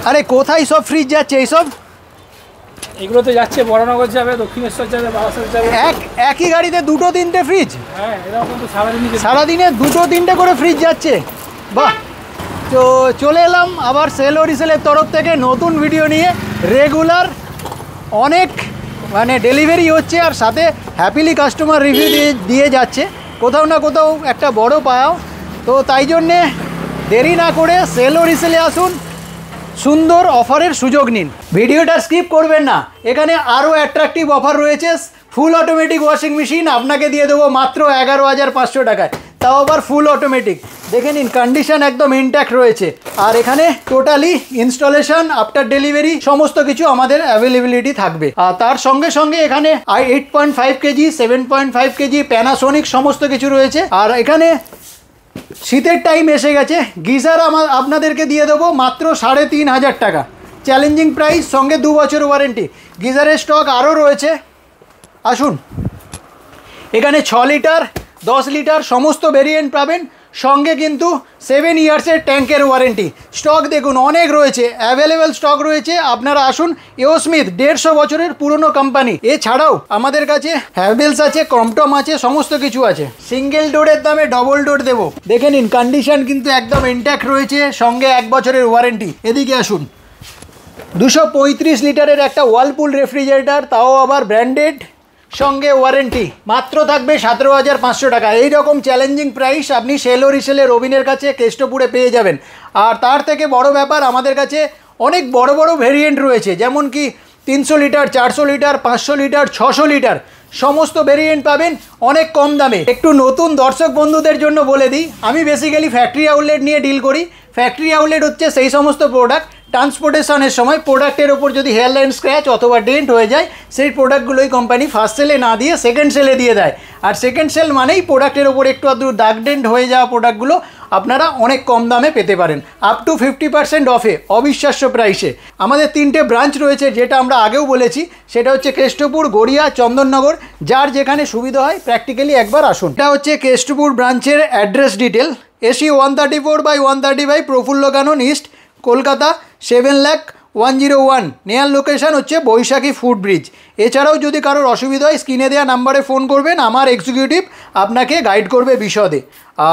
আরে কোথায় সব ফ্রিজ যাচ্ছে এইসব? এগুলো তো যাচ্ছে বড়নগর যাবে, দক্ষিণেশ্বর যাবে, বারাসাত যাবে। একই গাড়িতে দুটো তিনটে ফ্রিজ? হ্যাঁ, এরকম তো সারাদিনে দুটো তিনটে করে ফ্রিজ যাচ্ছে। বাহ। তো চলে এলাম আবার সেল ও রিসেলের তরফ থেকে নতুন ভিডিও নিয়ে। রেগুলার অনেক মানে ডেলিভারি হচ্ছে আর সাথে হ্যাপিলি কাস্টমার রিভিউ দিয়ে যাচ্ছে, কোথাও না কোথাও একটা বড় পাও। তো তাই জন্যে দেরি না করে সেল ও রিসেলে আসুন, সুন্দর অফারের সুযোগ নিন। ভিডিওটা স্কিপ করবেন না, এখানে আরও অ্যাট্রাকটিভ অফার রয়েছে। ফুল অটোমেটিক ওয়াশিং মেশিন আপনাকে দিয়ে দেবো মাত্র 11,500 টাকায়, তাও আবার ফুল অটোমেটিক। দেখে নিন কন্ডিশন একদম ইনট্যাক্ট রয়েছে। আর এখানে টোটালি ইনস্টলেশন আফটার ডেলিভারি সমস্ত কিছু আমাদের অ্যাভেলেবিলিটি থাকবে। আর তার সঙ্গে সঙ্গে এখানে 8.5 কেজি, 7.5 কেজি প্যানাসোনিক সমস্ত কিছু রয়েছে। আর এখানে শীতের টাইম এসে গেছে, গিজার আপনাদেরকে দিয়ে দেবো মাত্র 3,500 টাকা, চ্যালেঞ্জিং প্রাইস, সঙ্গে 2 বছর ওয়ারেন্টি। গিজারের স্টক আরও রয়েছে, আসুন। এখানে 6 লিটার 10 লিটার সমস্ত ভেরিয়েন্ট পাবেন, সঙ্গে কিন্তু 7 ইয়ার্সের ট্যাঙ্কের ওয়ারেন্টি। স্টক দেখুন অনেক রয়েছে, অ্যাভেলেবেল স্টক রয়েছে, আপনারা আসুন। এওস্মিথ 150 বছরের পুরনো কোম্পানি। এছাড়াও আমাদের কাছে হ্যাভেলস আছে, ক্রম্পটন আছে, সমস্ত কিছু আছে। সিঙ্গেল ডোরের দামে ডবল ডোর দেবো। দেখে নিন কন্ডিশন কিন্তু একদম ইনট্যাক্ট রয়েছে, সঙ্গে 1 বছরের ওয়ারেন্টি। এদিকে আসুন, 235 লিটারের একটা ওয়ালপুল রেফ্রিজারেটর, তাও আবার ব্র্যান্ডেড, সঙ্গে ওয়ারেন্টি, মাত্র থাকবে 17,500 টাকা। এইরকম চ্যালেঞ্জিং প্রাইস আপনি সেল ও রিসেলে রবিনের কাছে কেষ্টপুরে পেয়ে যাবেন। আর তার থেকে বড় ব্যাপার, আমাদের কাছে অনেক বড় বড় ভেরিয়েন্ট রয়েছে, যেমন কি 300 লিটার, 400 লিটার, 500 লিটার, 600 লিটার সমস্ত ভেরিয়েন্ট পাবেন অনেক কম দামে। একটু নতুন দর্শক বন্ধুদের জন্য বলে দিই, আমি বেসিক্যালি ফ্যাক্টরি আউটলেট নিয়ে ডিল করি। ফ্যাক্টরি আউটলেট হচ্ছে সেই সমস্ত প্রোডাক্ট ট্রান্সপোর্টেশনের সময় প্রোডাক্টের ওপর যদি হেয়ারলাইন স্ক্র্যাচ অথবা ডেন্ট হয়ে যায়, সেই প্রোডাক্টগুলোই কোম্পানি ফার্স্ট সেলে না দিয়ে সেকেন্ড সেলে দিয়ে দেয়। আর সেকেন্ড সেল মানেই প্রোডাক্টের ওপর একটু আধটু দাগ ডেন্ট হয়ে যাওয়া প্রোডাক্টগুলো আপনারা অনেক কম দামে পেতে পারেন, আপ টু 50% অফে, অবিশ্বাস্য প্রাইসে। আমাদের 3টে ব্রাঞ্চ রয়েছে, যেটা আমরা আগেও বলেছি, সেটা হচ্ছে কেষ্টপুর, গড়িয়া, চন্দননগর। যার যেখানে সুবিধা হয় প্র্যাকটিক্যালি একবার আসুন। এটা হচ্ছে কেষ্টপুর ব্রাঞ্চের অ্যাড্রেস ডিটেল। এসি 134/135 প্রফুল্ল কানন ইস্ট, কলকাতা 7,01,01। নেয়ার লোকেশান হচ্ছে বৈশাখী ফুড ব্রিজ। এছাড়াও যদি কারোর অসুবিধা হয় স্ক্রিনে দেওয়া নাম্বারে ফোন করবেন, আমার এক্সিকিউটিভ আপনাকে গাইড করবে বিশদে।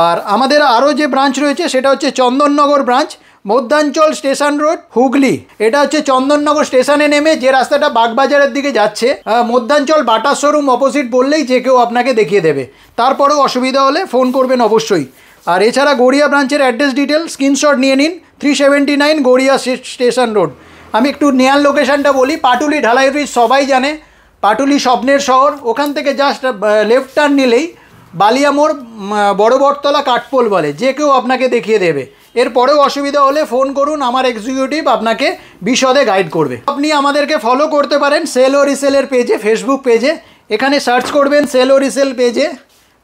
আর আমাদের আরও যে ব্রাঞ্চ রয়েছে সেটা হচ্ছে Chandannagar branch, Madhyanchal station road, Hooghly. এটা হচ্ছে চন্দননগর স্টেশনে নেমে যে রাস্তাটা বাগবাজারের দিকে যাচ্ছে, মধ্যাঞ্চল বাটার শোরুম অপোজিট বললেই যে কেউ আপনাকে দেখিয়ে দেবে। তারপরেও অসুবিধা হলে ফোন করবেন অবশ্যই। আর এছাড়া গড়িয়া ব্রাঞ্চের অ্যাড্রেস ডিটেল স্ক্রিনশট নিয়ে নিন, 379 গড়িয়া স্টেশন রোড। আমি একটু নেয়ার লোকেশানটা বলি, পাটুলি ঢালাই ব্রিজ সবাই জানে, পাটুলি স্বপ্নের শহর। ওখান থেকে জাস্ট লেফট টার্ন নিলেই বালিয়ামোড়, বড় বটতলা কাঠপোল বলে, যে কেউ আপনাকে দেখিয়ে দেবে। এরপরেও অসুবিধা হলে ফোন করুন, আমার এক্সিকিউটিভ আপনাকে বিশদে গাইড করবে। আপনি আমাদেরকে ফলো করতে পারেন সেল ও রিসেলের পেজে, ফেসবুক পেজে। এখানে সার্চ করবেন সেল ও রিসেল পেজে,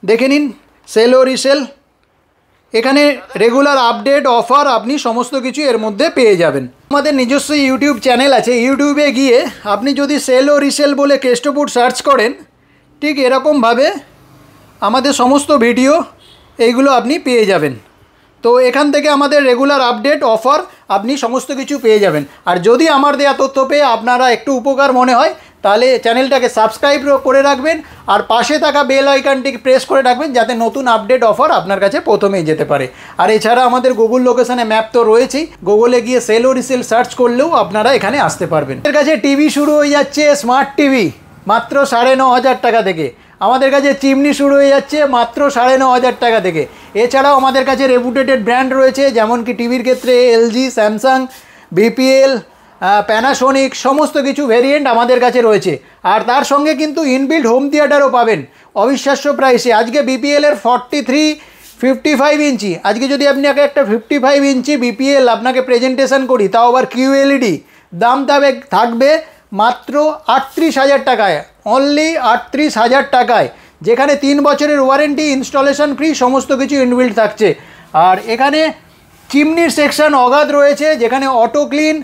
দেখে নিন সেল ও রিসেল। এখানে রেগুলার আপডেট, অফার আপনি সমস্ত কিছু এর মধ্যে পেয়ে যাবেন। আমাদের নিজস্ব ইউটিউব চ্যানেল আছে, ইউটিউবে গিয়ে আপনি যদি সেল ও রিসেল বলে কেষ্টপুর সার্চ করেন, ঠিক এরকমভাবে আমাদের সমস্ত ভিডিও এইগুলো আপনি পেয়ে যাবেন। তো এখান থেকে আমাদের রেগুলার আপডেট, অফার আপনি সমস্ত কিছু পেয়ে যাবেন। আর যদি আমার দেয়া তথ্য পেয়ে আপনারা একটু উপকার মনে হয়, তাহলে চ্যানেলটাকে সাবস্ক্রাইব করে রাখবেন আর পাশে থাকা বেল আইকনটিকে প্রেস করে রাখবেন, যাতে নতুন আপডেট, অফার আপনার কাছে প্রথমেই যেতে পারে। আর এছাড়া আমাদের গুগল লোকেশনে ম্যাপ তো রয়েছেই, গুগলে গিয়ে সেল ও রিসেল সার্চ করলেও আপনারা এখানে আসতে পারবেন। আমাদের কাছে টিভি শুরু হয়ে যাচ্ছে, স্মার্ট টিভি মাত্র 9,500 টাকা থেকে। আমাদের কাছে চিমনি শুরু হয়ে যাচ্ছে মাত্র 9,500 টাকা থেকে। এছাড়াও আমাদের কাছে রেপুটেটেড ব্র্যান্ড রয়েছে, যেমন কি টিভির ক্ষেত্রে এলজি, স্যামসাং, বিপিএল, প্যানাসোনিক সমস্ত কিছু ভেরিয়েন্ট আমাদের কাছে রয়েছে। আর তার সঙ্গে কিন্তু ইনবিল্ট হোম থিয়েটারও পাবেন অবিশ্বাস্য প্রাইসে। আজকে বিপিএলের 55 ইঞ্চি, আজকে যদি আপনি একটা 55 ইঞ্চি বিপিএল আপনাকে প্রেজেন্টেশন করি, তাও আবার কিউএলইডি, দাম থাকবে মাত্র 38,000 টাকায়, অনলি 38,000 টাকায়, যেখানে 3 বছরের ওয়ারেন্টি, ইনস্টলেশন ফ্রি, সমস্ত কিছু ইনবিল্ট থাকছে। আর এখানে চিমনির সেকশন অগাধ রয়েছে, যেখানে অটো ক্লিন,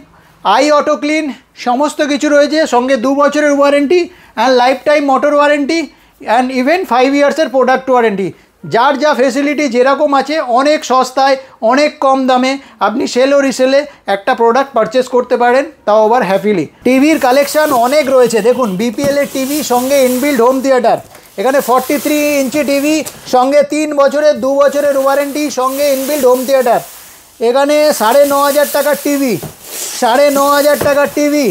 অটো ক্লিন সমস্ত কিছু রয়েছে, সঙ্গে 2 বছরের warranty and lifetime motor warranty and even 5 ইয়ার্সের প্রোডাক্ট ওয়ারেন্টি। যার যা ফেসিলিটি যেরকম আছে অনেক সস্তায় অনেক কম দামে আপনি সেল ও রিসেলে একটা প্রোডাক্ট পারচেস করতে পারেন, তাও আবার হ্যাপিলি। টিভির কালেকশান অনেক রয়েছে, দেখুন বিপিএল এর টিভি সঙ্গে ইনবিল্ড হোম থিয়েটার, এখানে 43 ইঞ্চি টিভি সঙ্গে 3 বছরের 2 বছরের ওয়ারেন্টি সঙ্গে ইনবিল্ড হোম থিয়েটার। এখানে 9,500 টাকার টিভি, 9,500 টাকার টিভি,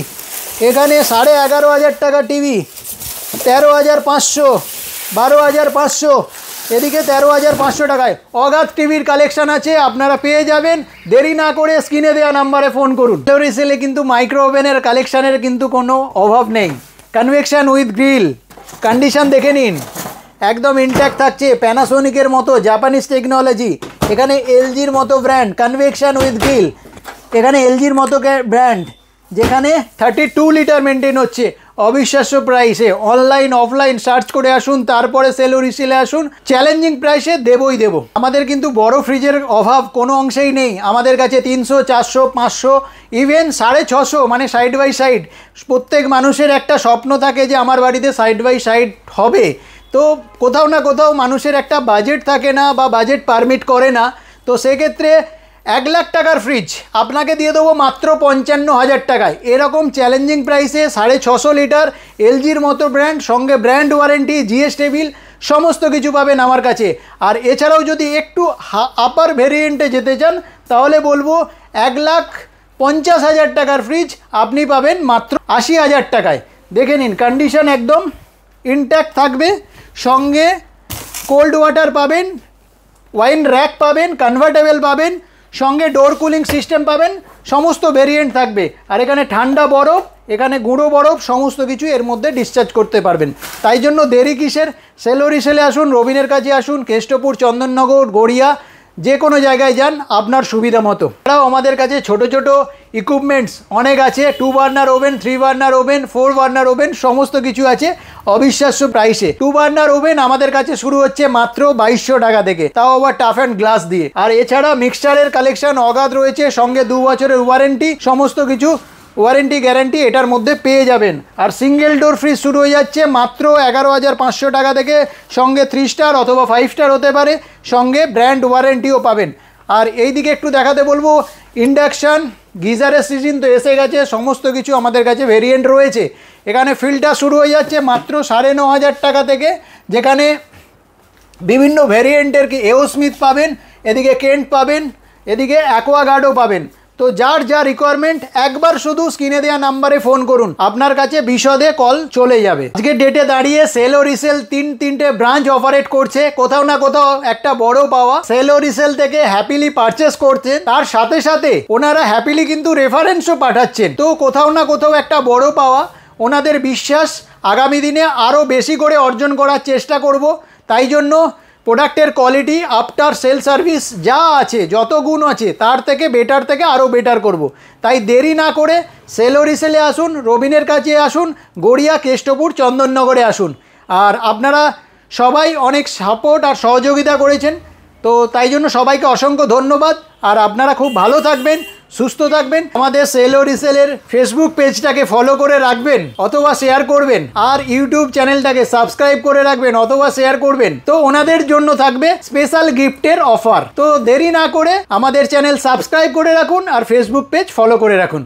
এখানে 11,500 টাকার টিভি, 13,500, 12,500, এদিকে 13,500 টাকায় অগাধ টিভির কালেকশান আছে, আপনারা পেয়ে যাবেন। দেরি না করে স্ক্রিনে দেওয়া নাম্বারে ফোন করুন। রিসেলে কিন্তু মাইক্রো ওভেনের কালেকশানের কিন্তু কোনো অভাব নেই। কনভেকশন উইথ গ্রিল কন্ডিশন দেখে নিন, একদম ইনট্যাক্ট থাকছে, প্যানাসোনিকের মতো জাপানিজ টেকনোলজি, এখানে এলজির মতো ব্র্যান্ড, কনভেকশন উইথ গ্রিল, এখানে এলজির মতো ব্র্যান্ড, যেখানে 32 লিটার মেনটেন হচ্ছে অবিশ্বাস্য প্রাইসে। অনলাইন অফলাইন সার্চ করে আসুন, তারপরে সেল ও রিসেলে আসুন, চ্যালেঞ্জিং প্রাইসে দেবই দেব। আমাদের কিন্তু বড় ফ্রিজের অভাব কোনো অংশেই নেই, আমাদের কাছে 300, 400, 500, ইভেন 650, মানে সাইড বাই সাইড। প্রত্যেক মানুষের একটা স্বপ্ন থাকে যে আমার বাড়িতে সাইড বাই সাইড হবে, তো কোথাও না কোথাও মানুষের একটা বাজেট থাকে না বা বাজেট পারমিট করে না, তো সেক্ষেত্রে 1 লাখ টাকার ফ্রিজ আপনাকে দিয়ে দেবো মাত্র 55,000 টাকায়। এরকম চ্যালেঞ্জিং প্রাইসে 650 লিটার এলজির মতো ব্র্যান্ড সঙ্গে ব্র্যান্ড ওয়ারেন্টি, জিএস টেবিল সমস্ত কিছু পাবেন আমার কাছে। আর এছাড়াও যদি একটু আপার ভেরিয়েন্টে যেতে চান তাহলে বলবো 1,50,000 টাকার ফ্রিজ আপনি পাবেন মাত্র 80,000 টাকায়। দেখে নিন, কন্ডিশন একদম ইনট্যাক্ট থাকবে, সঙ্গে কোল্ড ওয়াটার পাবেন, ওয়াইন র্যাক পাবেন, কনভার্টেবল পাবেন, সঙ্গে ডোর কুলিং সিস্টেম পাবেন, সমস্ত ভেরিয়েন্ট থাকবে। আর এখানে ঠান্ডা বরফ, এখানে গুঁড়ো বরফ, সমস্ত কিছু এর মধ্যে ডিসচার্জ করতে পারবেন। তাই জন্য দেরি কিসের, সেল ও রিসেলে আসুন, রবিনের কাছে আসুন, কেষ্টপুর, চন্দননগর, গড়িয়া, যে কোনো জায়গায় যান আপনার সুবিধা মতো। এছাড়াও আমাদের কাছে ছোট ছোট ইকুইপমেন্টস অনেক আছে, 2 burner oven, 3 burner oven, 4 burner oven, সমস্ত কিছু আছে অবিশ্বাস্য প্রাইসে। 2 বার্নার ওভেন আমাদের কাছে শুরু হচ্ছে মাত্র 2,200 টাকা থেকে, তাও আবার টাফ অ্যান্ড গ্লাস দিয়ে। আর এছাড়া মিক্সচারের কালেকশন অগাধ রয়েছে, সঙ্গে 2 বছরের ওয়ারেন্টি, সমস্ত কিছু ওয়ারেন্টি গ্যারান্টি এটার মধ্যে পেয়ে যাবেন। আর সিঙ্গেল ডোর ফ্রিজ শুরু হয়ে যাচ্ছে মাত্র 11,500 টাকা থেকে, সঙ্গে 3 স্টার অথবা 5 স্টার হতে পারে, সঙ্গে ব্র্যান্ড ওয়ারেন্টিও পাবেন। আর এই দিকে একটু দেখাতে বলবো, ইন্ডাকশান গিজারের সিজন তো এসে গেছে, সমস্ত কিছু আমাদের কাছে ভেরিয়েন্ট রয়েছে। এখানে ফিল্টার শুরু হয়ে যাচ্ছে মাত্র 9,500 টাকা থেকে, যেখানে বিভিন্ন ভেরিয়েন্টের কি এও স্মিথ পাবেন, এদিকে কেন্ট পাবেন, এদিকে অ্যাকোয়াগার্ডও পাবেন। তো যার যা রিকোয়ারমেন্ট একবার শুধু স্ক্রিনে দেওয়া নাম্বারে ফোন করুন, আপনার কাছে বিশদে কল চলে যাবে। আজকের ডেটে দাঁড়িয়ে সেল ও রিসেল তিনটে ব্রাঞ্চ অপারেট করছে, কোথাও না কোথাও একটা বড় পাওয়া। সেল ও রিসেল থেকে হ্যাপিলি পারচেস করছেন, তার সাথে সাথে ওনারা হ্যাপিলি কিন্তু রেফারেন্সও পাঠাচ্ছেন, তো কোথাও না কোথাও একটা বড় পাওয়া। ওনাদের বিশ্বাস আগামী দিনে আরও বেশি করে অর্জন করার চেষ্টা করব। তাই জন্য প্রোডাক্টের কোয়ালিটি, আফটার সেল সার্ভিস যা আছে, যত গুণ আছে, তার থেকে বেটার থেকে আরও বেটার করব। তাই দেরি না করে সেল ও রিসেলে আসুন, রবিনের কাছে আসুন, গড়িয়া, কেষ্টপুর, চন্দননগরে আসুন। আর আপনারা সবাই অনেক সাপোর্ট আর সহযোগিতা করেছেন, তো তাই জন্য সবাইকে অসংখ্য ধন্যবাদ। আর আপনারা খুব ভালো থাকবেন, সুস্থ থাকবেন। আমাদের সেল ও রিসেলের ফেসবুক পেজটাকে ফলো করে রাখবেন অথবা শেয়ার করবেন, আর ইউটিউব চ্যানেলটাকে সাবস্ক্রাইব করে রাখবেন অথবা শেয়ার করবেন। তো ওনাদের জন্য থাকবে স্পেশাল গিফটের অফার। তো দেরি না করে আমাদের চ্যানেল সাবস্ক্রাইব করে রাখুন আর ফেসবুক পেজ ফলো করে রাখুন।